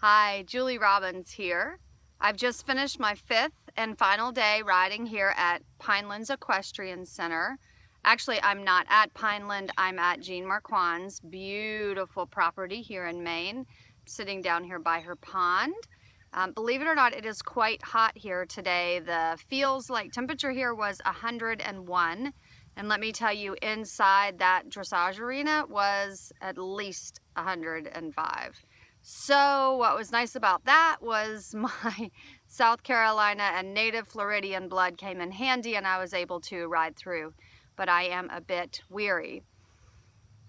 Hi, Julie Robbins here. I've just finished my 5th and final day riding here at Pineland's Equestrian Center. Actually, I'm not at Pineland, I'm at Jean Marquand's beautiful property here in Maine. I'm sitting down here by her pond. Believe it or not, it is quite hot here today. The feels like temperature here was 101. And let me tell you, inside that dressage arena was at least 105. So what was nice about that was my South Carolina and native Floridian blood came in handy and I was able to ride through, but I am a bit weary.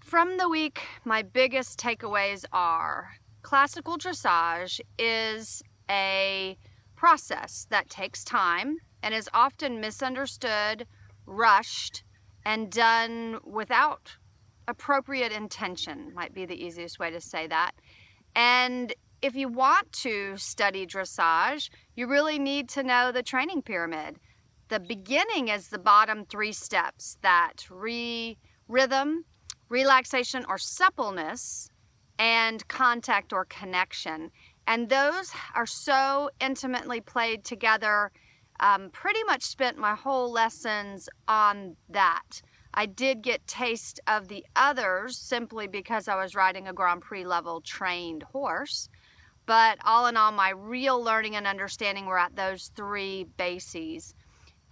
From the week, my biggest takeaways are classical dressage is a process that takes time and is often misunderstood, rushed, and done without appropriate intention, might be the easiest way to say that. And if you want to study dressage, you really need to know the training pyramid. The beginning is the bottom 3 steps, that rhythm, relaxation or suppleness, and contact or connection. And those are so intimately played together. Pretty much spent my whole lessons on that. I did get taste of the others simply because I was riding a Grand Prix level trained horse. But all in all, my real learning and understanding were at those 3 bases.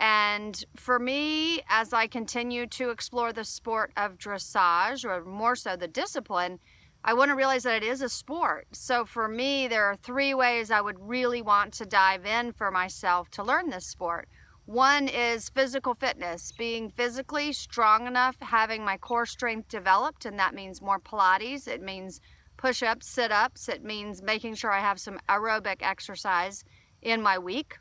And for me, as I continue to explore the sport of dressage, or more so the discipline, I want to realize that it is a sport. So for me, there are 3 ways I would really want to dive in for myself to learn this sport. One is physical fitness, being physically strong enough, having my core strength developed, and that means more Pilates. It means push-ups, sit-ups. It means making sure I have some aerobic exercise in my week.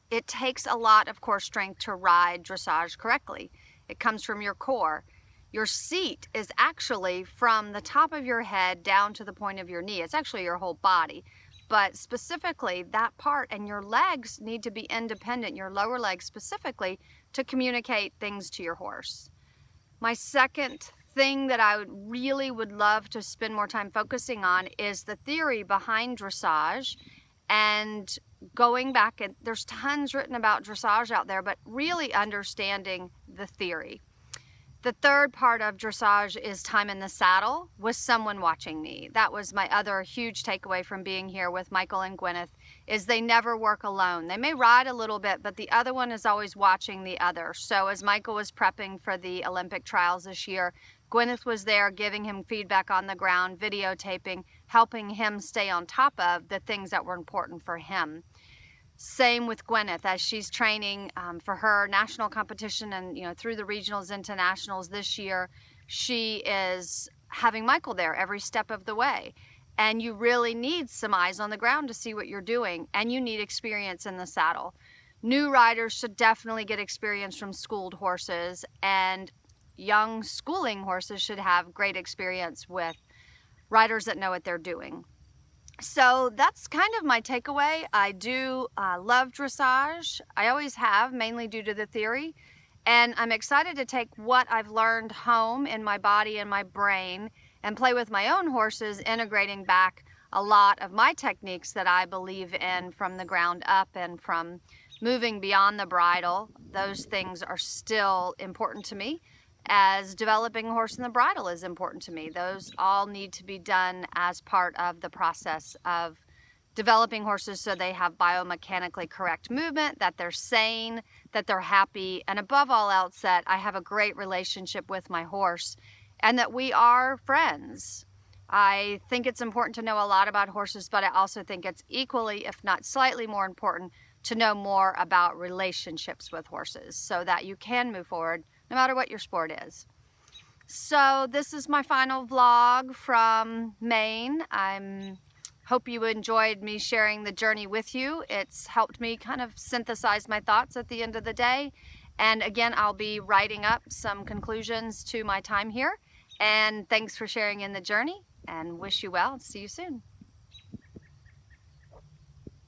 It takes a lot of core strength to ride dressage correctly. It comes from your core. Your seat is actually from the top of your head down to the point of your knee. It's actually your whole body. But specifically that part, and your legs need to be independent, your lower legs specifically, to communicate things to your horse. My second thing that I really would love to spend more time focusing on is the theory behind dressage, and going back, and there's tons written about dressage out there, but really understanding the theory. The third part of dressage is time in the saddle with someone watching me. That was my other huge takeaway from being here with Michael and Gwyneth, is they never work alone. They may ride a little bit, but the other one is always watching the other. So as Michael was prepping for the Olympic trials this year, Gwyneth was there giving him feedback on the ground, videotaping, helping him stay on top of the things that were important for him. Same with Gwyneth as she's training for her national competition, and through the regionals into nationals this year, she is having Michael there every step of the way. And you really need some eyes on the ground to see what you're doing, and you need experience in the saddle. New riders should definitely get experience from schooled horses, and young schooling horses should have great experience with riders that know what they're doing. So that's kind of my takeaway. I do love dressage. I always have, mainly due to the theory. And I'm excited to take what I've learned home in my body and my brain and play with my own horses, integrating back a lot of my techniques that I believe in from the ground up and from moving beyond the bridle. Those things are still important to me, as developing a horse in the bridle is important to me. Those all need to be done as part of the process of developing horses so they have biomechanically correct movement, that they're sane, that they're happy, and above all else, that I have a great relationship with my horse and that we are friends. I think it's important to know a lot about horses, but I also think it's equally, if not slightly more important, to know more about relationships with horses so that you can move forward no matter what your sport is. So this is my final vlog from Maine. I hope you enjoyed me sharing the journey with you. It's helped me kind of synthesize my thoughts at the end of the day. And again, I'll be writing up some conclusions to my time here. And thanks for sharing in the journey, and wish you well. See you soon.